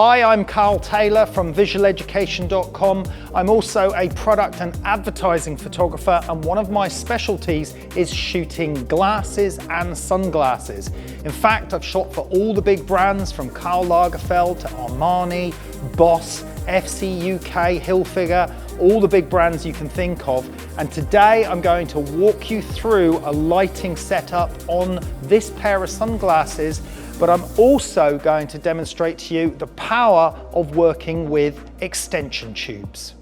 Hi, I'm Carl Taylor from visualeducation.com. I'm also a product and advertising photographer, and one of my specialties is shooting glasses and sunglasses. In fact, I've shot for all the big brands from Karl Lagerfeld to Armani, Boss, FC UK, Hilfiger, all the big brands you can think of. And today I'm going to walk you through a lighting setup on this pair of sunglasses, but I'm also going to demonstrate to you the power of working with extension tubes.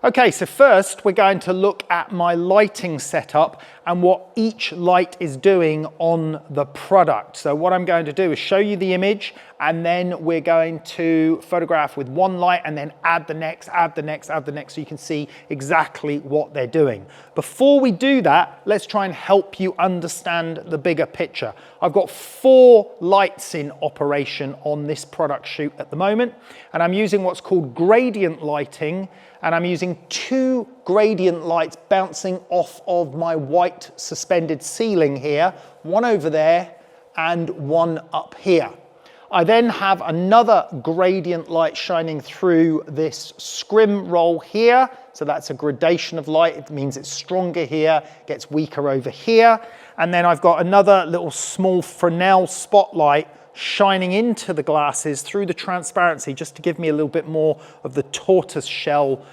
Okay, so first we're going to look at my lighting setup and what each light is doing on the product. So what I'm going to do is show you the image, and then we're going to photograph with one light and then add the next, add the next, add the next, so you can see exactly what they're doing. Before we do that, let's try and help you understand the bigger picture. I've got 4 lights in operation on this product shoot at the moment, and I'm using what's called gradient lighting, and I'm using 2 gradient lights bouncing off of my white suspended ceiling here, one over there and one up here. I then have another gradient light shining through this scrim roll here. So that's a gradation of light. It means it's stronger here, gets weaker over here. And then I've got another little small Fresnel spotlight shining into the glasses through the transparency, just to give me a little bit more of the tortoise shell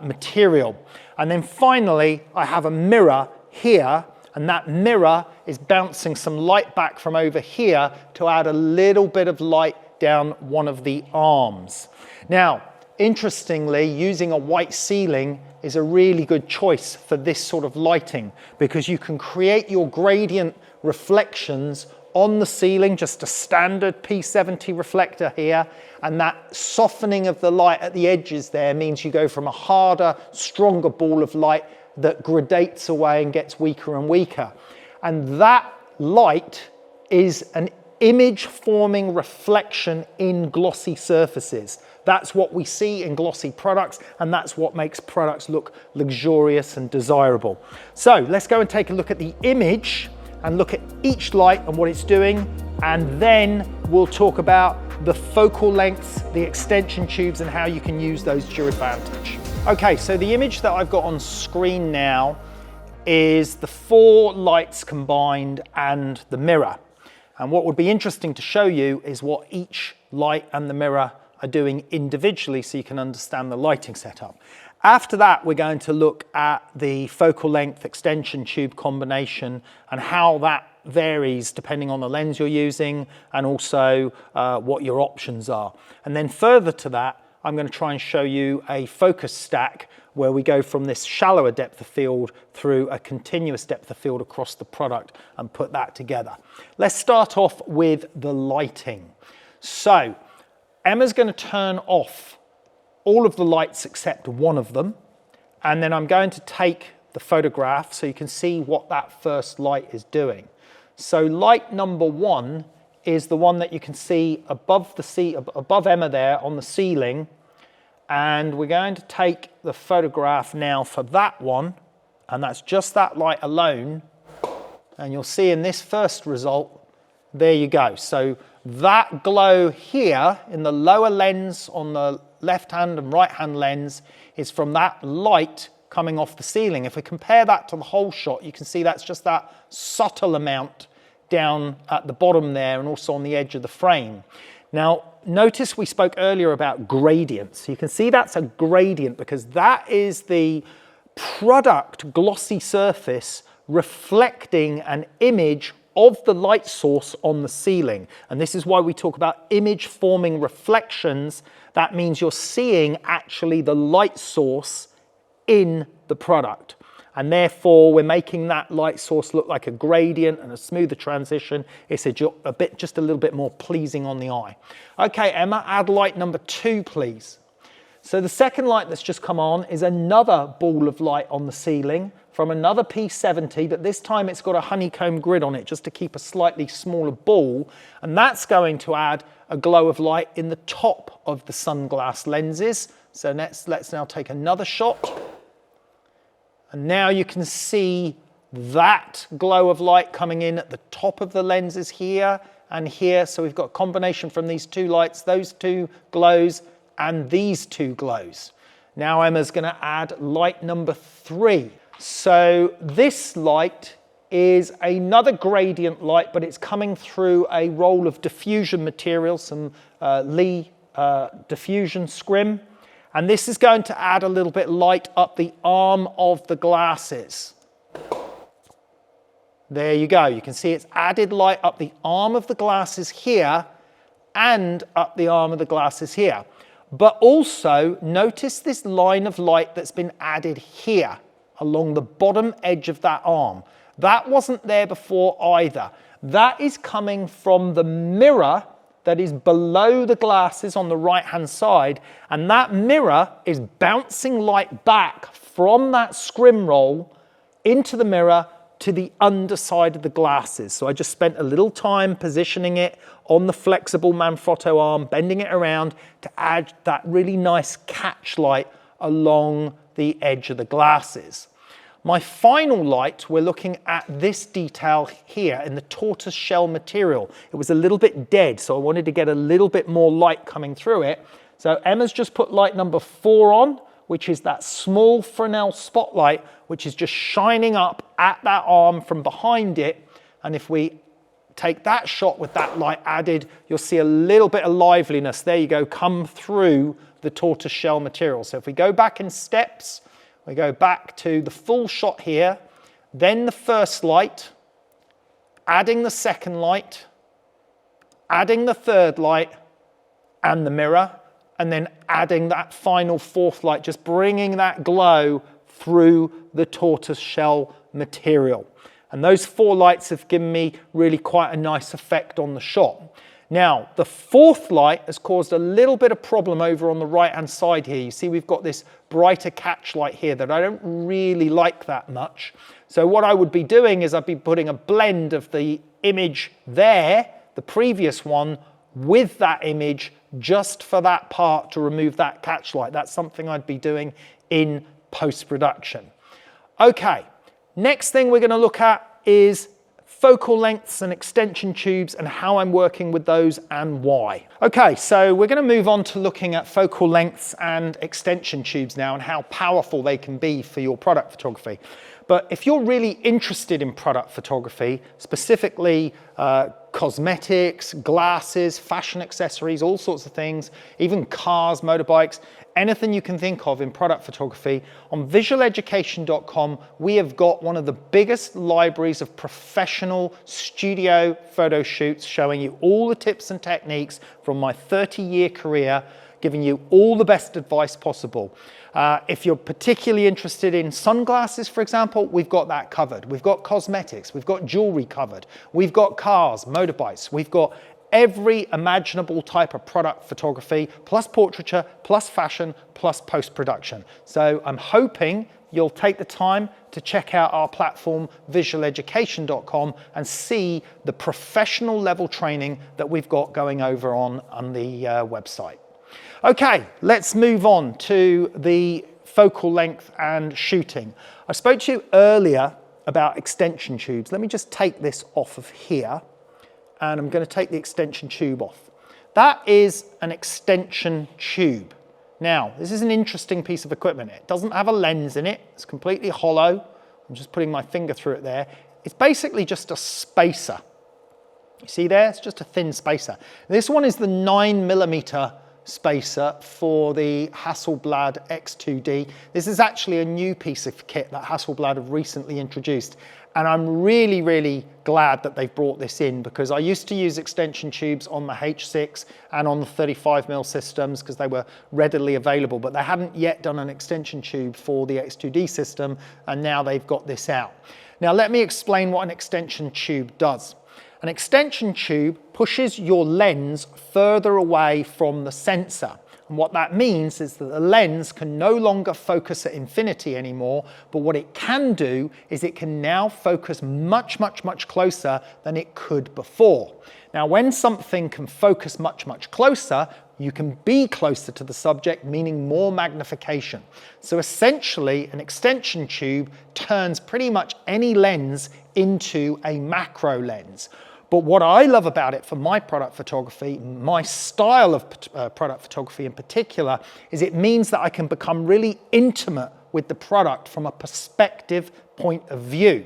material. And then finally, I have a mirror here, and that mirror is bouncing some light back from over here to add a little bit of light down one of the arms. Now, interestingly, using a white ceiling is a really good choice for this sort of lighting, because you can create your gradient reflections on the ceiling, just a standard P70 reflector here, and that softening of the light at the edges there means you go from a harder, stronger ball of light that gradates away and gets weaker and weaker. And that light is an image forming reflection in glossy surfaces. That's what we see in glossy products, and that's what makes products look luxurious and desirable. So let's go and take a look at the image and look at each light and what it's doing, and then we'll talk about the focal lengths, the extension tubes, and how you can use those to your advantage. Okay, so the image that I've got on screen now is the 4 lights combined and the mirror. And what would be interesting to show you is what each light and the mirror are doing individually, so you can understand the lighting setup. After that, we're going to look at the focal length extension tube combination and how that varies depending on the lens you're using, and also what your options are. And then further to that, I'm going to try and show you a focus stack where we go from this shallower depth of field through a continuous depth of field across the product and put that together. Let's start off with the lighting. So Emma's going to turn off all of the lights except one of them, and then I'm going to take the photograph so you can see what that first light is doing. So light number 1 is the one that you can see above Emma there on the ceiling, and we're going to take the photograph now for that one, and that's just that light alone. And you'll see in this first result, there you go. So that glow here in the lower lens on the left hand and right hand lens is from that light coming off the ceiling. If we compare that to the whole shot, you can see that's just that subtle amount down at the bottom there and also on the edge of the frame. Now, notice we spoke earlier about gradients. You can see that's a gradient because that is the product glossy surface reflecting an image of the light source on the ceiling. And this is why we talk about image forming reflections. That means you're seeing actually the light source in the product. And therefore, we're making that light source look like a gradient and a smoother transition. It's just a little bit more pleasing on the eye. Okay, Emma, add light number 2, please. So the second light that's just come on is another ball of light on the ceiling from another P70, but this time it's got a honeycomb grid on it just to keep a slightly smaller ball. And that's going to add a glow of light in the top of the sunglass lenses. So let's now take another shot. And now you can see that glow of light coming in at the top of the lenses here and here. So we've got a combination from these two lights, those two glows and these two glows. Now Emma's going to add light number 3. So this light is another gradient light, but it's coming through a roll of diffusion material, some Lee diffusion scrim. And this is going to add a little bit light up the arm of the glasses. There you go. You can see it's added light up the arm of the glasses here and up the arm of the glasses here. But also notice this line of light that's been added here along the bottom edge of that arm. That wasn't there before either. That is coming from the mirror that is below the glasses on the right-hand side, and that mirror is bouncing light back from that scrim roll into the mirror to the underside of the glasses. So I just spent a little time positioning it on the flexible Manfrotto arm, bending it around to add that really nice catch light along the edge of the glasses. My final light, we're looking at this detail here in the tortoise shell material. It was a little bit dead, so I wanted to get a little bit more light coming through it. So Emma's just put light number 4 on, which is that small Fresnel spotlight, which is just shining up at that arm from behind it. And if we take that shot with that light added, you'll see a little bit of liveliness. There you go, come through the tortoise shell material. So if we go back in steps, we go back to the full shot here, then the first light, adding the second light, adding the third light and the mirror, and then adding that final 4th light, just bringing that glow through the tortoise shell material. And those 4 lights have given me really quite a nice effect on the shot. Now, the 4th light has caused a little bit of problem over on the right-hand side here. You see we've got this brighter catch light here that I don't really like that much. So what I would be doing is I'd be putting a blend of the image there, the previous one, with that image just for that part to remove that catch light. That's something I'd be doing in post-production. Okay, next thing we're going to look at is focal lengths and extension tubes and how I'm working with those and why. Okay, so we're going to move on to looking at focal lengths and extension tubes now and how powerful they can be for your product photography. But if you're really interested in product photography, specifically cosmetics, glasses, fashion accessories, all sorts of things, even cars, motorbikes, anything you can think of in product photography, on visualeducation.com, we have got one of the biggest libraries of professional studio photo shoots showing you all the tips and techniques from my 30-year career, giving you all the best advice possible. If you're particularly interested in sunglasses, for example, we've got that covered. We've got cosmetics, we've got jewelry covered, we've got cars, motorbikes, we've got every imaginable type of product photography, plus portraiture, plus fashion, plus post-production. So I'm hoping you'll take the time to check out our platform, visualeducation.com, and see the professional level training that we've got going over on the website. Okay, let's move on to the focal length and shooting. I spoke to you earlier about extension tubes. Let me just take this off of here, and I'm going to take the extension tube off. That is an extension tube. Now, this is an interesting piece of equipment. It doesn't have a lens in it. It's completely hollow. I'm just putting my finger through it there. It's basically just a spacer. You see there? It's just a thin spacer. This one is the 9mm spacer for the Hasselblad X2D. This is actually a new piece of kit that Hasselblad have recently introduced. And I'm really, really glad that they've brought this in, because I used to use extension tubes on the H6 and on the 35mm systems because they were readily available, but they hadn't yet done an extension tube for the X2D system, and now they've got this out. Now let me explain what an extension tube does. An extension tube pushes your lens further away from the sensor. And what that means is that the lens can no longer focus at infinity anymore, but what it can do is it can now focus much, much, much closer than it could before. Now, when something can focus much, much closer, you can be closer to the subject, meaning more magnification. So essentially, an extension tube turns pretty much any lens into a macro lens. But what I love about it for my product photography, my style of product photography in particular, is it means that I can become really intimate with the product from a perspective point of view.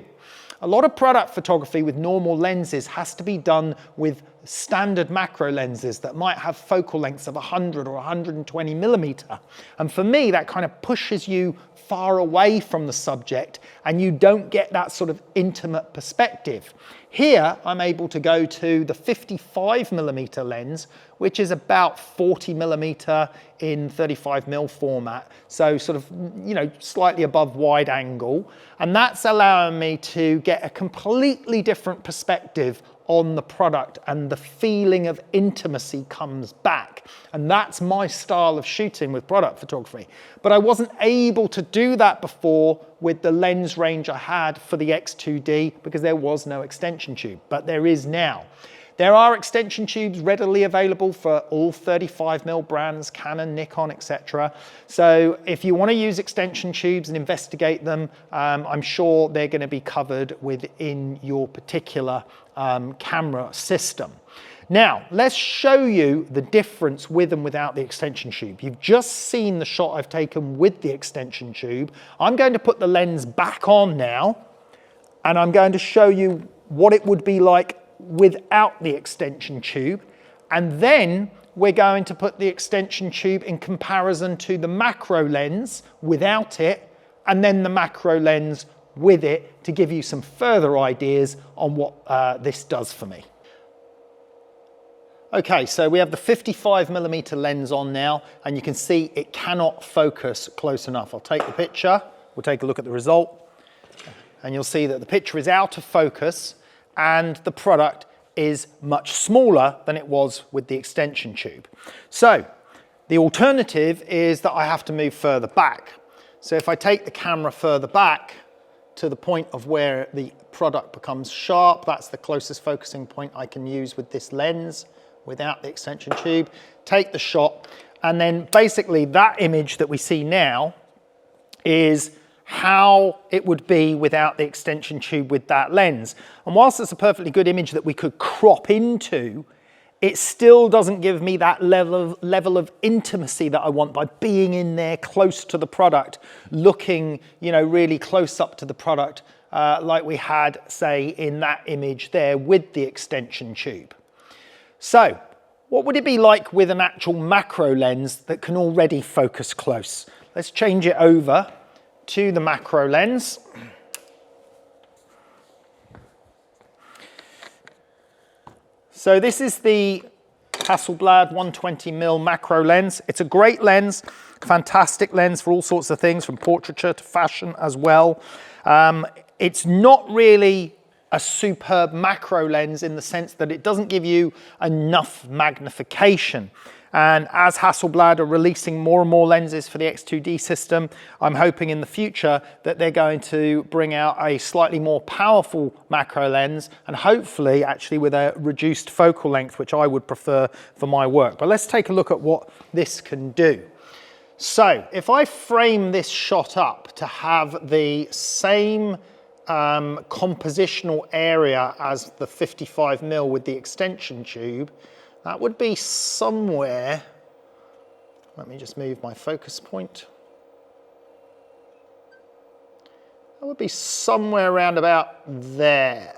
A lot of product photography with normal lenses has to be done with standard macro lenses that might have focal lengths of 100 or 120 millimeter. And for me, that kind of pushes you far away from the subject and you don't get that sort of intimate perspective. Here, I'm able to go to the 55 millimeter lens, which is about 40 millimeter in 35mm format. So sort of, you know, slightly above wide angle. And that's allowing me to get a completely different perspective on the product, and the feeling of intimacy comes back. And that's my style of shooting with product photography. But I wasn't able to do that before with the lens range I had for the X2D because there was no extension tube, but there is now. There are extension tubes readily available for all 35mm brands, Canon, Nikon, etc. So if you want to use extension tubes and investigate them, I'm sure they're going to be covered within your particular camera system. Now, let's show you the difference with and without the extension tube. You've just seen the shot I've taken with the extension tube. I'm going to put the lens back on now, and I'm going to show you what it would be like without the extension tube, and then we're going to put the extension tube in comparison to the macro lens without it, and then the macro lens with it, to give you some further ideas on what this does for me. Okay, so we have the 55mm lens on now, and you can see it cannot focus close enough. I'll take the picture, we'll take a look at the result, and you'll see that the picture is out of focus and the product is much smaller than it was with the extension tube. So the alternative is that I have to move further back. So if I take the camera further back to the point of where the product becomes sharp, that's the closest focusing point I can use with this lens without the extension tube, take the shot, and then basically that image that we see now is how it would be without the extension tube with that lens. And whilst it's a perfectly good image that we could crop into, it still doesn't give me that level of intimacy that I want by being in there close to the product, looking, you know, really close up to the product, like we had, say, in that image there with the extension tube. So what would it be like with an actual macro lens that can already focus close? Let's change it over to the macro lens. So this is the Hasselblad 120mm macro lens. It's a great lens, fantastic lens for all sorts of things, from portraiture to fashion as well. It's not really a superb macro lens in the sense that it doesn't give you enough magnification. And as Hasselblad are releasing more and more lenses for the X2D system, I'm hoping in the future that they're going to bring out a slightly more powerful macro lens, and hopefully actually with a reduced focal length, which I would prefer for my work. But let's take a look at what this can do. So if I frame this shot up to have the same compositional area as the 55mm with the extension tube, that would be somewhere, let me just move my focus point. That would be somewhere around about there.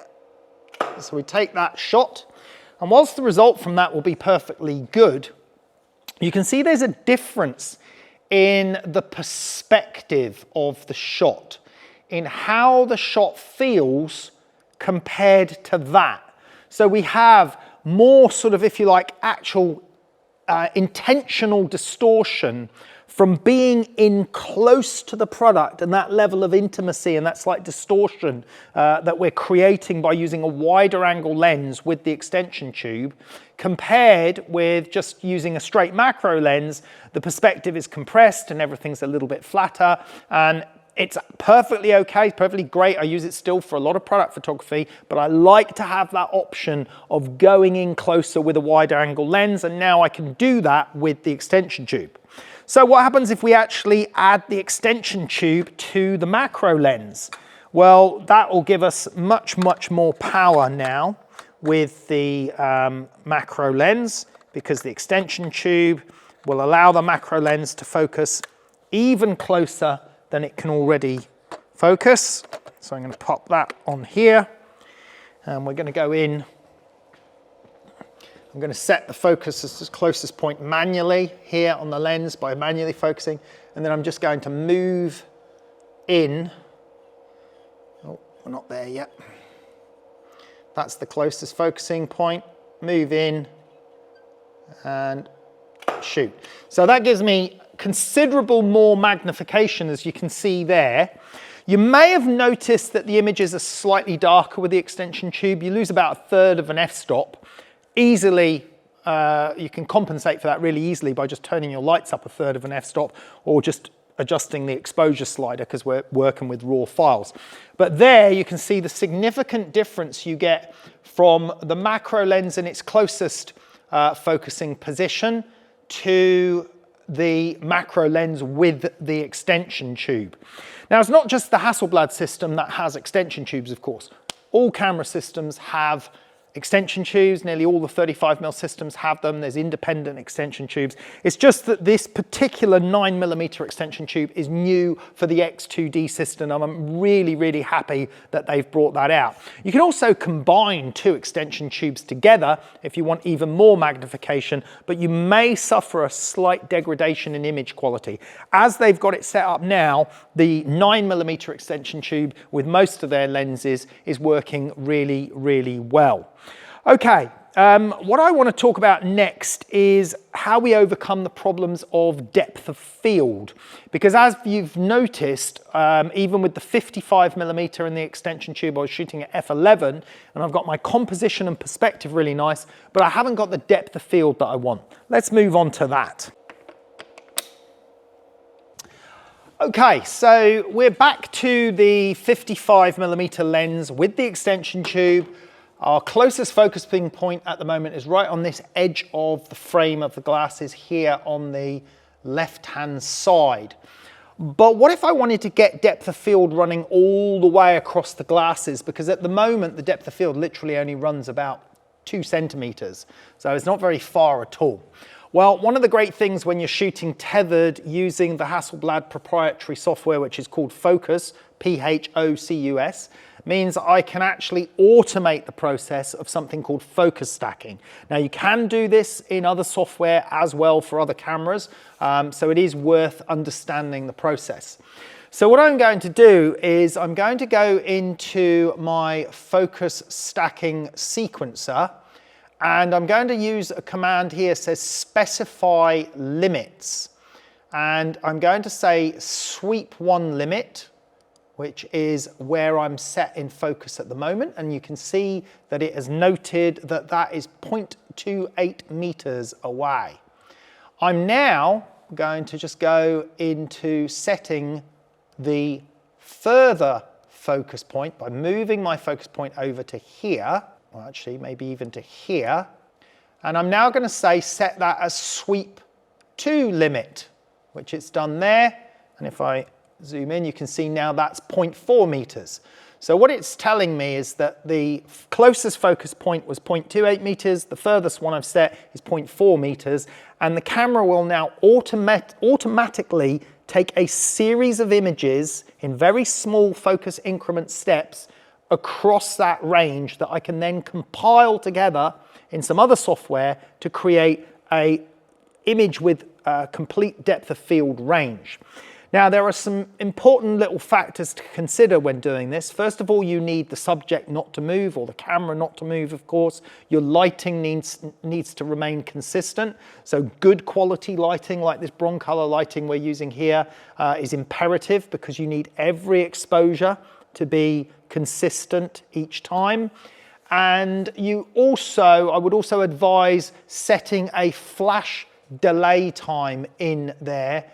So we take that shot, and whilst the result from that will be perfectly good, you can see there's a difference in the perspective of the shot, in how the shot feels compared to that. So we have more sort of, if you like, actual intentional distortion from being in close to the product and that level of intimacy and that slight distortion that we're creating by using a wider angle lens with the extension tube, compared with just using a straight macro lens, the perspective is compressed and everything's a little bit flatter, and it's perfectly okay, perfectly great. I use it still for a lot of product photography, but I like to have that option of going in closer with a wider angle lens, and now I can do that with the extension tube. So what happens if we actually add the extension tube to the macro lens? Well, that will give us much, much more power now with the macro lens, because the extension tube will allow the macro lens to focus even closer than it can already focus. So I'm going to pop that on here, and we're going to go in. I'm going to set the focus as closest point manually here on the lens by manually focusing, and then I'm just going to move in. Oh, we're not there yet. That's the closest focusing point. Move in and shoot. So that gives me considerable more magnification, as you can see there. You may have noticed that the images are slightly darker with the extension tube. You lose about 1/3 of an f-stop. Easily, you can compensate for that really easily by just turning your lights up 1/3 of an f-stop, or just adjusting the exposure slider, because we're working with raw files. But there you can see the significant difference you get from the macro lens in its closest focusing position to the macro lens with the extension tube. Now, it's not just the Hasselblad system that has extension tubes, of course. All camera systems have extension tubes. Nearly all the 35mm systems have them. There's independent extension tubes. It's just that this particular 9mm extension tube is new for the X2D system, and I'm really, really happy that they've brought that out. You can also combine 2 extension tubes together if you want even more magnification, but you may suffer a slight degradation in image quality. As they've got it set up now, the 9mm extension tube with most of their lenses is working really, really well. Okay, what I want to talk about next is how we overcome the problems of depth of field. Because as you've noticed, even with the 55mm in the extension tube, I was shooting at f11, and I've got my composition and perspective really nice, but I haven't got the depth of field that I want. Let's move on to that. Okay, so we're back to the 55mm lens with the extension tube. Our closest focusing point at the moment is right on this edge of the frame of the glasses here on the left-hand side. But what if I wanted to get depth of field running all the way across the glasses? Because at the moment, the depth of field literally only runs about 2 centimeters. So it's not very far at all. Well, one of the great things when you're shooting tethered using the Hasselblad proprietary software, which is called Focus, P-H-O-C-U-S, means I can actually automate the process of something called focus stacking. Now, you can do this in other software as well for other cameras, so it is worth understanding the process. So what I'm going to do is I'm going to go into my focus stacking sequencer, and I'm going to use a command here that says specify limits. And I'm going to say sweep 1 limit, which is where I'm set in focus at the moment. And you can see that it has noted that that is 0.28 meters away. I'm now going to just go into setting the further focus point by moving my focus point over to here. Well, actually, maybe even to here. And I'm now going to say set that as sweep 2 limit, which it's done there. And if I zoom in, you can see now that's 0.4 meters. So what it's telling me is that the closest focus point was 0.28 meters. The furthest one I've set is 0.4 meters. And the camera will now automatically take a series of images in very small focus increment steps across that range that I can then compile together in some other software to create an image with a complete depth of field range. Now, there are some important little factors to consider when doing this. First of all, you need the subject not to move, or the camera not to move, of course. Your lighting needs to remain consistent. So good quality lighting, like this bronze color lighting we're using here, is imperative, because you need every exposure to be consistent each time. And I would also advise setting a flash delay time in there,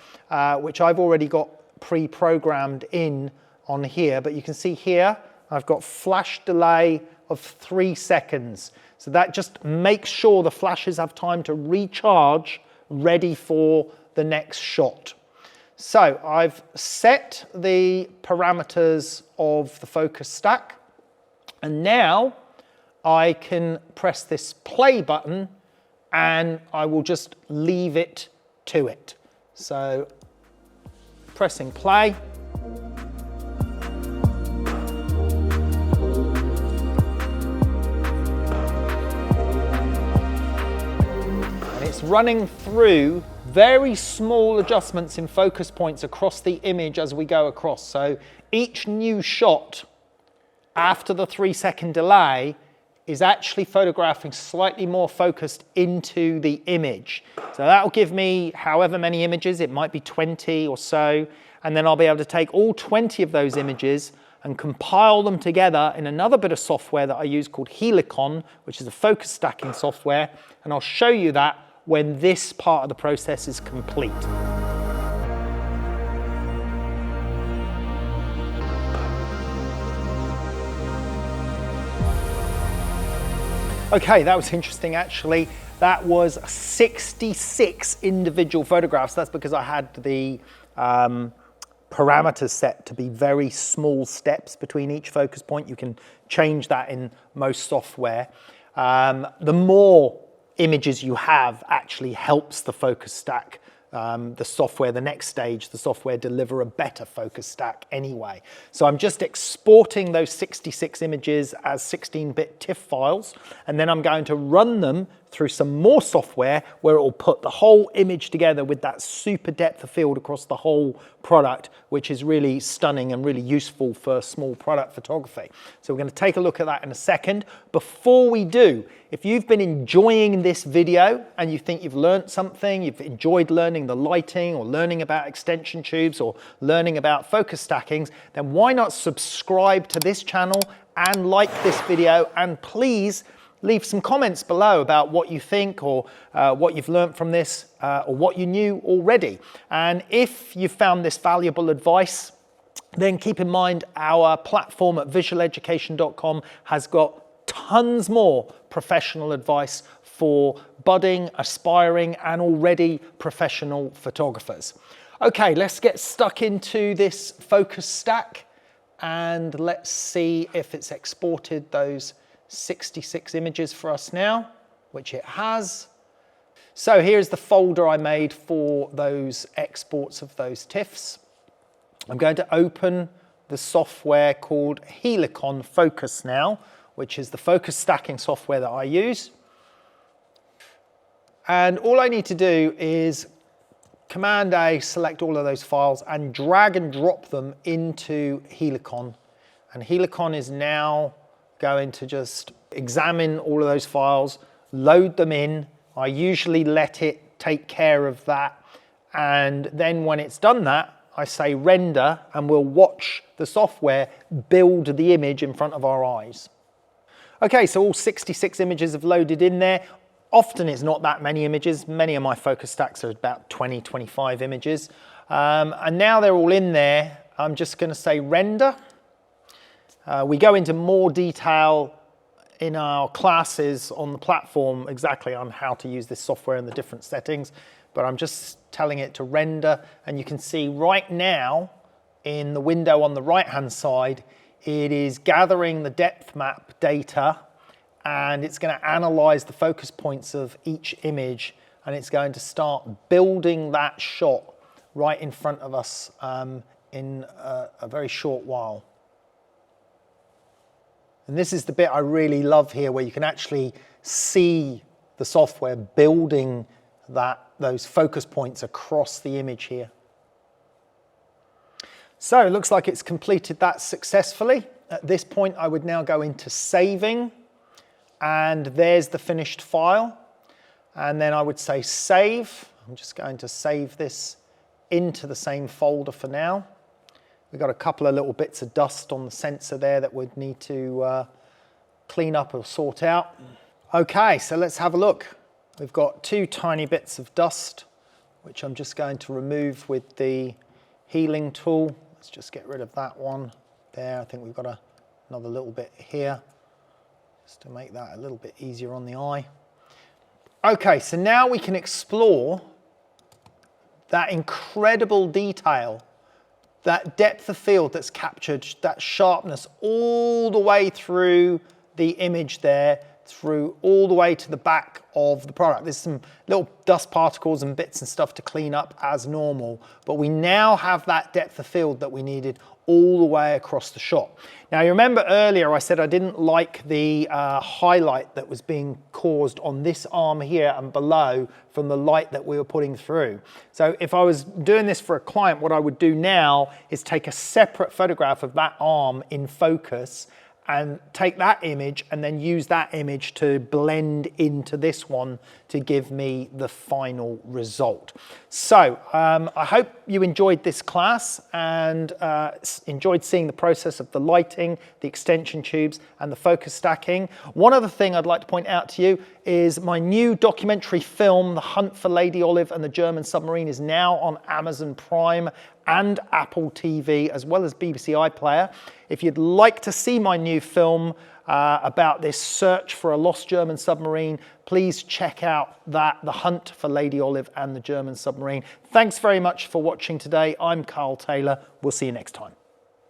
which I've already got pre-programmed in on here, but you can see here I've got flash delay of 3 seconds. So that just makes sure the flashes have time to recharge, ready for the next shot. So I've set the parameters of the focus stack, and now I can press this play button and I will just leave it to it. So pressing play. And it's running through very small adjustments in focus points across the image as we go across. So each new shot after the 3-second delay is actually photographing slightly more focused into the image. So that'll give me however many images, it might be 20 or so, and then I'll be able to take all 20 of those images and compile them together in another bit of software that I use called Helicon, which is a focus stacking software, and I'll show you that when this part of the process is complete. Okay, that was interesting actually. That was 66 individual photographs. That's because I had the parameters set to be very small steps between each focus point. You can change that in most software. The more images you have actually helps the focus stack. The software, the next stage, the software deliver a better focus stack anyway. So I'm just exporting those 66 images as 16-bit TIFF files, and then I'm going to run them through some more software where it will put the whole image together with that super depth of field across the whole product, which is really stunning and really useful for small product photography. So we're going to take a look at that in a second. Before we do, if you've been enjoying this video and you think you've learned something, you've enjoyed learning the lighting or learning about extension tubes or learning about focus stackings, then why not subscribe to this channel and like this video, and please leave some comments below about what you think, or what you've learned from this, or what you knew already. And if you found this valuable advice, then keep in mind our platform at visualeducation.com has got tons more professional advice for budding, aspiring, and already professional photographers. Okay, let's get stuck into this focus stack and let's see if it's exported those 66 images for us now, which it has. So here's the folder I made for those exports of those TIFFs. I'm going to open the software called Helicon Focus now, which is the focus stacking software that I use. And all I need to do is Command A, select all of those files and drag and drop them into Helicon. And Helicon is now going to just examine all of those files, load them in. I usually let it take care of that. And then when it's done that, I say render, and we'll watch the software build the image in front of our eyes. Okay, so all 66 images have loaded in there. Often it's not that many images. Many of my focus stacks are about 20, 25 images. And now they're all in there. I'm just going to say render. We go into more detail in our classes on the platform exactly on how to use this software and the different settings, but I'm just telling it to render, and you can see right now in the window on the right hand side it is gathering the depth map data, and it's going to analyze the focus points of each image, and it's going to start building that shot right in front of us in a very short while. And this is the bit I really love here, where you can actually see the software building those focus points across the image here. So it looks like it's completed that successfully. At this point, I would now go into saving, and there's the finished file. And then I would say save. I'm just going to save this into the same folder for now. We've got a couple of little bits of dust on the sensor there that we'd need to clean up or sort out. Okay, so let's have a look. We've got 2 tiny bits of dust, which I'm just going to remove with the healing tool. Let's just get rid of that one there. I think we've got another little bit here, just to make that a little bit easier on the eye. Okay, so now we can explore that incredible detail, that depth of field that's captured, that sharpness all the way through the image there, through all the way to the back of the product. There's some little dust particles and bits and stuff to clean up as normal, but we now have that depth of field that we needed all the way across the shot. Now, you remember earlier I said I didn't like the highlight that was being caused on this arm here and below from the light that we were putting through. So if I was doing this for a client, what I would do now is take a separate photograph of that arm in focus and take that image and then use that image to blend into this one to give me the final result. So I hope you enjoyed this class and enjoyed seeing the process of the lighting, the extension tubes and the focus stacking. One other thing I'd like to point out to you is my new documentary film, The Hunt for Lady Olive and the German Submarine, is now on Amazon Prime and Apple TV, as well as BBC iPlayer. If you'd like to see my new film about this search for a lost German submarine, please check out that, The Hunt for Lady Olive and the German Submarine. Thanks very much for watching today. I'm Carl Taylor. We'll see you next time.